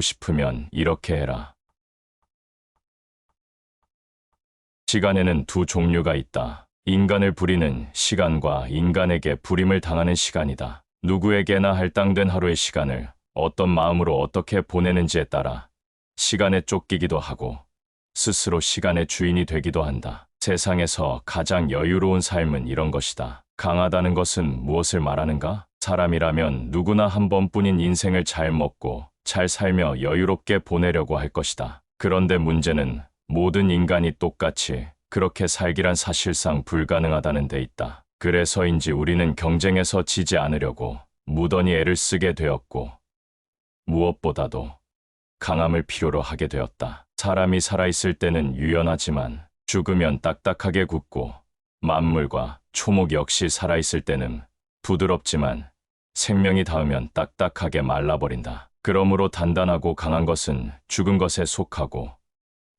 싶으면 이렇게 해라. 시간에는 두 종류가 있다. 인간을 부리는 시간과 인간에게 부림을 당하는 시간이다. 누구에게나 할당된 하루의 시간을 어떤 마음으로 어떻게 보내는지에 따라 시간에 쫓기기도 하고 스스로 시간의 주인이 되기도 한다. 세상에서 가장 여유로운 삶은 이런 것이다. 강하다는 것은 무엇을 말하는가? 사람이라면 누구나 한 번뿐인 인생을 잘 먹고 잘 살며 여유롭게 보내려고 할 것이다. 그런데 문제는 모든 인간이 똑같이 그렇게 살기란 사실상 불가능하다는 데 있다. 그래서인지 우리는 경쟁에서 지지 않으려고 무던히 애를 쓰게 되었고 무엇보다도 강함을 필요로 하게 되었다. 사람이 살아있을 때는 유연하지만 죽으면 딱딱하게 굳고 만물과 초목 역시 살아있을 때는 부드럽지만 생명이 닿으면 딱딱하게 말라버린다. 그러므로 단단하고 강한 것은 죽은 것에 속하고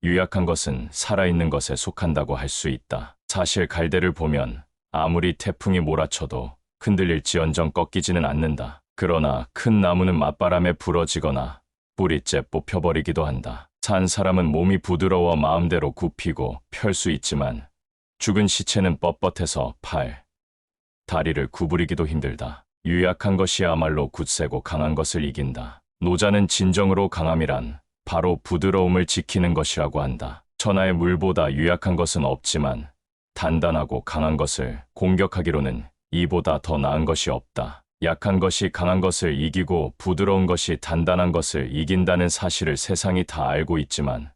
유약한 것은 살아있는 것에 속한다고 할 수 있다. 사실 갈대를 보면 아무리 태풍이 몰아쳐도 흔들릴지언정 꺾이지는 않는다. 그러나 큰 나무는 맞바람에 부러지거나 뿌리째 뽑혀버리기도 한다. 산 사람은 몸이 부드러워 마음대로 굽히고 펼 수 있지만 죽은 시체는 뻣뻣해서 팔, 다리를 구부리기도 힘들다. 유약한 것이야말로 굳세고 강한 것을 이긴다. 노자는 진정으로 강함이란 바로 부드러움을 지키는 것이라고 한다. 천하의 물보다 유약한 것은 없지만 단단하고 강한 것을 공격하기로는 이보다 더 나은 것이 없다. 약한 것이 강한 것을 이기고 부드러운 것이 단단한 것을 이긴다는 사실을 세상이 다 알고 있지만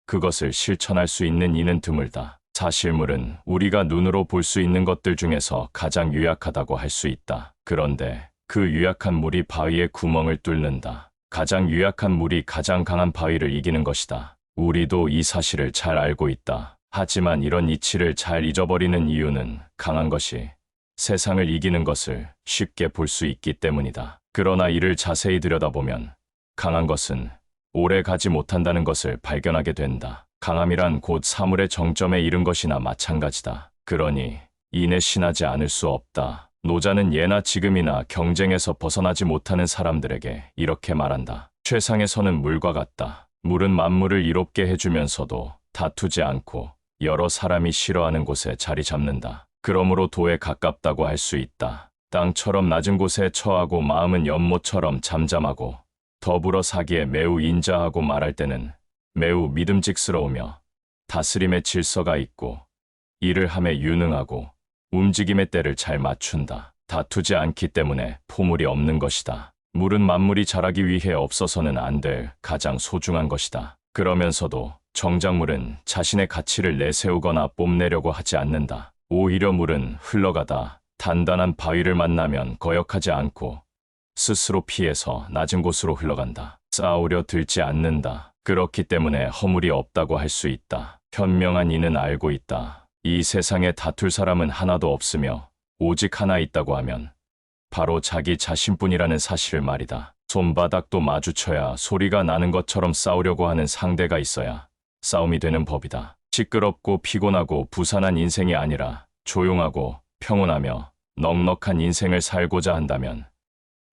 그것을 실천할 수 있는 이는 드물다. 사실물은 우리가 눈으로 볼 수 있는 것들 중에서 가장 유약하다고 할 수 있다. 그런데 그 유약한 물이 바위의 구멍을 뚫는다. 가장 유약한 물이 가장 강한 바위를 이기는 것이다. 우리도 이 사실을 잘 알고 있다. 하지만 이런 이치를 잘 잊어버리는 이유는 강한 것이 세상을 이기는 것을 쉽게 볼 수 있기 때문이다. 그러나 이를 자세히 들여다보면 강한 것은 오래 가지 못한다는 것을 발견하게 된다. 강함이란 곧 사물의 정점에 이른 것이나 마찬가지다. 그러니 이내 신하지 않을 수 없다. 노자는 예나 지금이나 경쟁에서 벗어나지 못하는 사람들에게 이렇게 말한다. 최상에서는 물과 같다. 물은 만물을 이롭게 해주면서도 다투지 않고 여러 사람이 싫어하는 곳에 자리 잡는다. 그러므로 도에 가깝다고 할 수 있다. 땅처럼 낮은 곳에 처하고 마음은 연못처럼 잠잠하고 더불어 사기에 매우 인자하고 말할 때는 매우 믿음직스러우며 다스림의 질서가 있고 일을 함에 유능하고 움직임의 때를 잘 맞춘다. 다투지 않기 때문에 포물이 없는 것이다. 물은 만물이 자라기 위해 없어서는 안 될 가장 소중한 것이다. 그러면서도 정작 물은 자신의 가치를 내세우거나 뽐내려고 하지 않는다. 오히려 물은 흘러가다 단단한 바위를 만나면 거역하지 않고 스스로 피해서 낮은 곳으로 흘러간다. 싸우려 들지 않는다. 그렇기 때문에 허물이 없다고 할 수 있다. 현명한 이는 알고 있다. 이 세상에 다툴 사람은 하나도 없으며 오직 하나 있다고 하면 바로 자기 자신뿐이라는 사실을 말이다. 손바닥도 마주쳐야 소리가 나는 것처럼 싸우려고 하는 상대가 있어야 싸움이 되는 법이다. 시끄럽고 피곤하고 부산한 인생이 아니라 조용하고 평온하며 넉넉한 인생을 살고자 한다면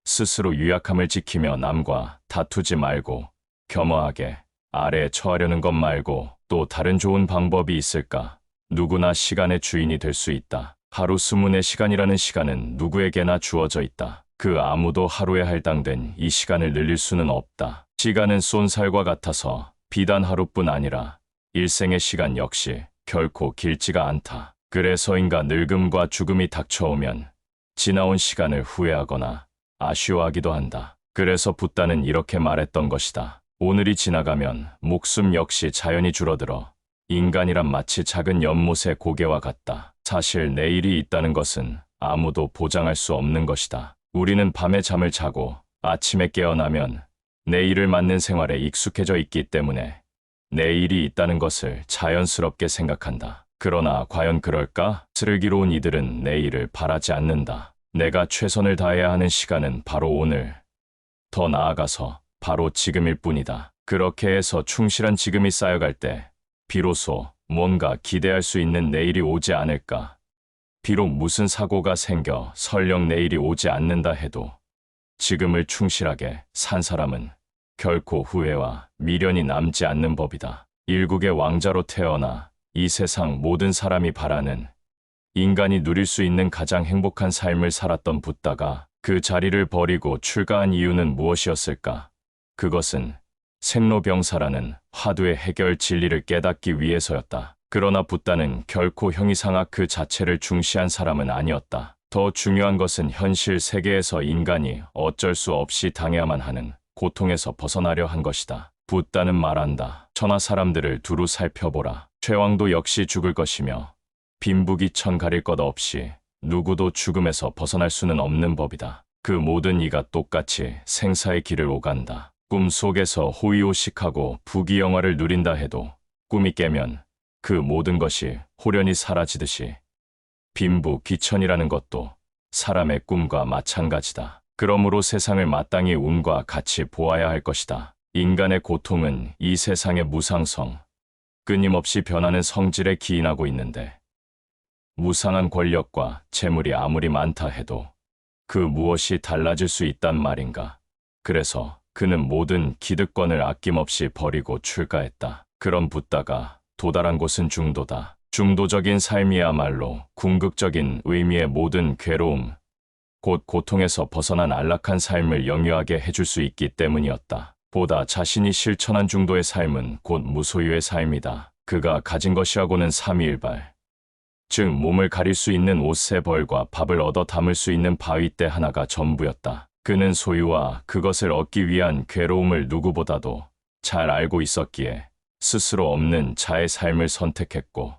스스로 유약함을 지키며 남과 다투지 말고 겸허하게 아래에 처하려는 것 말고 또 다른 좋은 방법이 있을까? 누구나 시간의 주인이 될 수 있다. 하루 24시간이라는 시간은 누구에게나 주어져 있다. 그 아무도 하루에 할당된 이 시간을 늘릴 수는 없다. 시간은 쏜살과 같아서 비단 하루뿐 아니라 일생의 시간 역시 결코 길지가 않다. 그래서인가 늙음과 죽음이 닥쳐오면 지나온 시간을 후회하거나 아쉬워하기도 한다. 그래서 붓다는 이렇게 말했던 것이다. 오늘이 지나가면 목숨 역시 자연히 줄어들어 인간이란 마치 작은 연못의 고개와 같다. 사실 내일이 있다는 것은 아무도 보장할 수 없는 것이다. 우리는 밤에 잠을 자고 아침에 깨어나면 내일을 맞는 생활에 익숙해져 있기 때문에 내일이 있다는 것을 자연스럽게 생각한다. 그러나 과연 그럴까? 슬기로운 이들은 내일을 바라지 않는다. 내가 최선을 다해야 하는 시간은 바로 오늘. 더 나아가서 바로 지금일 뿐이다. 그렇게 해서 충실한 지금이 쌓여갈 때 비로소 뭔가 기대할 수 있는 내일이 오지 않을까. 비록 무슨 사고가 생겨 설령 내일이 오지 않는다 해도 지금을 충실하게 산 사람은 결코 후회와 미련이 남지 않는 법이다. 일국의 왕자로 태어나 이 세상 모든 사람이 바라는 인간이 누릴 수 있는 가장 행복한 삶을 살았던 붓다가 그 자리를 버리고 출가한 이유는 무엇이었을까? 그것은 생로병사라는 화두의 해결 진리를 깨닫기 위해서였다. 그러나 붓다는 결코 형이상학 그 자체를 중시한 사람은 아니었다. 더 중요한 것은 현실 세계에서 인간이 어쩔 수 없이 당해야만 하는 고통에서 벗어나려 한 것이다. 붓다는 말한다. 천하 사람들을 두루 살펴보라. 최왕도 역시 죽을 것이며 빈부귀천 가릴 것 없이 누구도 죽음에서 벗어날 수는 없는 법이다. 그 모든 이가 똑같이 생사의 길을 오간다. 꿈 속에서 호의호식하고 부귀영화를 누린다 해도 꿈이 깨면 그 모든 것이 홀연히 사라지듯이 빈부귀천이라는 것도 사람의 꿈과 마찬가지다. 그러므로 세상을 마땅히 운과 같이 보아야 할 것이다. 인간의 고통은 이 세상의 무상성, 끊임없이 변하는 성질에 기인하고 있는데 무상한 권력과 재물이 아무리 많다 해도 그 무엇이 달라질 수 있단 말인가. 그래서 그는 모든 기득권을 아낌없이 버리고 출가했다. 그런 붓다가 도달한 곳은 중도다. 중도적인 삶이야말로 궁극적인 의미의 모든 괴로움, 곧 고통에서 벗어난 안락한 삶을 영유하게 해줄 수 있기 때문이었다. 보다 자신이 실천한 중도의 삶은 곧 무소유의 삶이다. 그가 가진 것이하고는 삼위일발, 즉 몸을 가릴 수 있는 옷의 벌과 밥을 얻어 담을 수 있는 바위대 하나가 전부였다. 그는 소유와 그것을 얻기 위한 괴로움을 누구보다도 잘 알고 있었기에 스스로 없는 자의 삶을 선택했고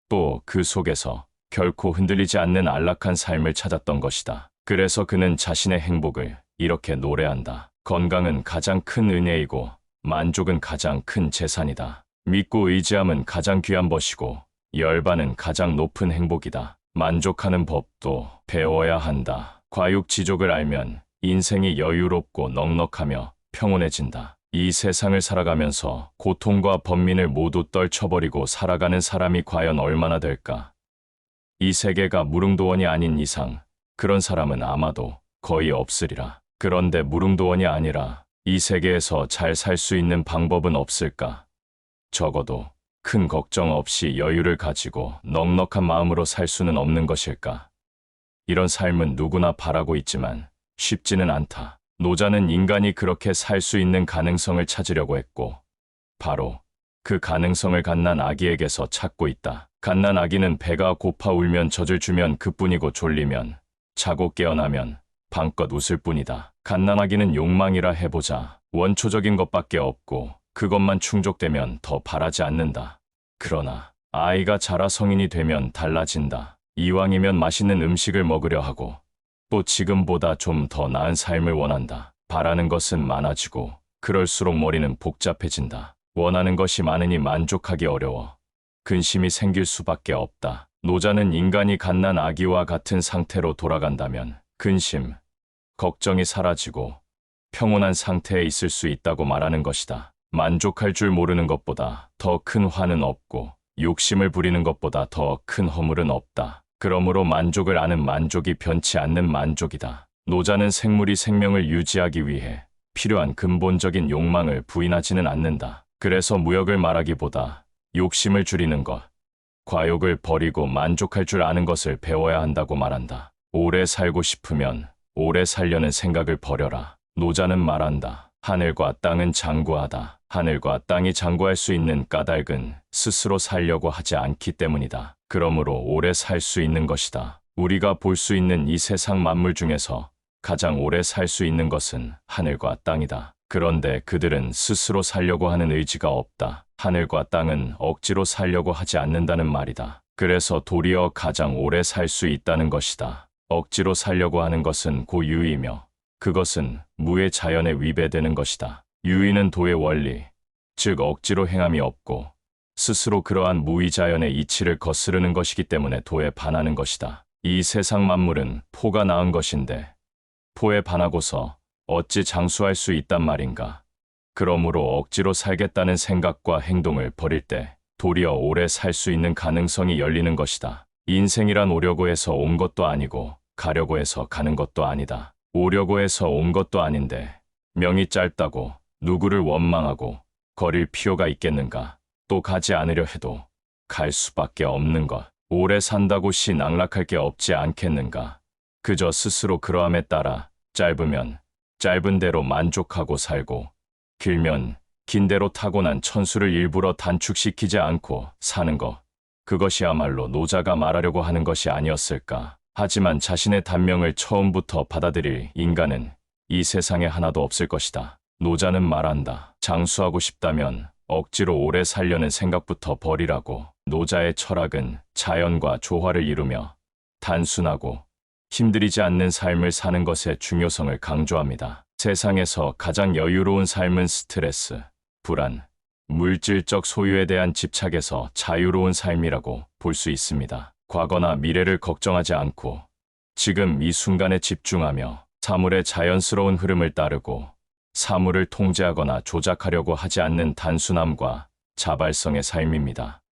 또 그 속에서 결코 흔들리지 않는 안락한 삶을 찾았던 것이다. 그래서 그는 자신의 행복을 이렇게 노래한다. 건강은 가장 큰 은혜이고 만족은 가장 큰 재산이다. 믿고 의지함은 가장 귀한 것이고 열반은 가장 높은 행복이다. 만족하는 법도 배워야 한다. 과육지족을 알면 인생이 여유롭고 넉넉하며 평온해진다. 이 세상을 살아가면서 고통과 번민을 모두 떨쳐버리고 살아가는 사람이 과연 얼마나 될까? 이 세계가 무릉도원이 아닌 이상 그런 사람은 아마도 거의 없으리라. 그런데 무릉도원이 아니라 이 세계에서 잘 살 수 있는 방법은 없을까? 적어도 큰 걱정 없이 여유를 가지고 넉넉한 마음으로 살 수는 없는 것일까? 이런 삶은 누구나 바라고 있지만 쉽지는 않다. 노자는 인간이 그렇게 살 수 있는 가능성을 찾으려고 했고 바로 그 가능성을 갓난 아기에게서 찾고 있다. 갓난 아기는 배가 고파 울면 젖을 주면 그뿐이고 졸리면 자고 깨어나면 방껏 웃을 뿐이다. 갓난 아기는 욕망이라 해보자 원초적인 것밖에 없고 그것만 충족되면 더 바라지 않는다. 그러나 아이가 자라 성인이 되면 달라진다. 이왕이면 맛있는 음식을 먹으려 하고 또 지금보다 좀 더 나은 삶을 원한다. 바라는 것은 많아지고 그럴수록 머리는 복잡해진다. 원하는 것이 많으니 만족하기 어려워 근심이 생길 수밖에 없다. 노자는 인간이 갓난 아기와 같은 상태로 돌아간다면 근심, 걱정이 사라지고 평온한 상태에 있을 수 있다고 말하는 것이다. 만족할 줄 모르는 것보다 더 큰 화는 없고 욕심을 부리는 것보다 더 큰 허물은 없다. 그러므로 만족을 아는 만족이 변치 않는 만족이다. 노자는 생물이 생명을 유지하기 위해 필요한 근본적인 욕망을 부인하지는 않는다. 그래서 무역을 말하기보다 욕심을 줄이는 것, 과욕을 버리고 만족할 줄 아는 것을 배워야 한다고 말한다. 오래 살고 싶으면 오래 살려는 생각을 버려라. 노자는 말한다. 하늘과 땅은 장구하다. 하늘과 땅이 장구할 수 있는 까닭은 스스로 살려고 하지 않기 때문이다. 그러므로 오래 살 수 있는 것이다. 우리가 볼 수 있는 이 세상 만물 중에서 가장 오래 살 수 있는 것은 하늘과 땅이다. 그런데 그들은 스스로 살려고 하는 의지가 없다. 하늘과 땅은 억지로 살려고 하지 않는다는 말이다. 그래서 도리어 가장 오래 살 수 있다는 것이다. 억지로 살려고 하는 것은 고유이며 그것은 무의 자연에 위배되는 것이다. 유의는 도의 원리, 즉 억지로 행함이 없고 스스로 그러한 무의자연의 이치를 거스르는 것이기 때문에 도에 반하는 것이다. 이 세상 만물은 포가 낳은 것인데 포에 반하고서 어찌 장수할 수 있단 말인가. 그러므로 억지로 살겠다는 생각과 행동을 버릴 때 도리어 오래 살 수 있는 가능성이 열리는 것이다. 인생이란 오려고 해서 온 것도 아니고 가려고 해서 가는 것도 아니다. 오려고 해서 온 것도 아닌데 명이 짧다고 누구를 원망하고 거릴 필요가 있겠는가? 또 가지 않으려 해도 갈 수밖에 없는 것. 오래 산다고 시 낙락할 게 없지 않겠는가? 그저 스스로 그러함에 따라 짧으면 짧은 대로 만족하고 살고 길면 긴 대로 타고난 천수를 일부러 단축시키지 않고 사는 것. 그것이야말로 노자가 말하려고 하는 것이 아니었을까. 하지만 자신의 단명을 처음부터 받아들일 인간은 이 세상에 하나도 없을 것이다. 노자는 말한다. 장수하고 싶다면 억지로 오래 살려는 생각부터 버리라고. 노자의 철학은 자연과 조화를 이루며 단순하고 힘들이지 않는 삶을 사는 것의 중요성을 강조합니다. 세상에서 가장 여유로운 삶은 스트레스, 불안, 물질적 소유에 대한 집착에서 자유로운 삶이라고 볼 수 있습니다. 과거나 미래를 걱정하지 않고 지금 이 순간에 집중하며 사물의 자연스러운 흐름을 따르고 사물을 통제하거나 조작하려고 하지 않는 단순함과 자발성의 삶입니다.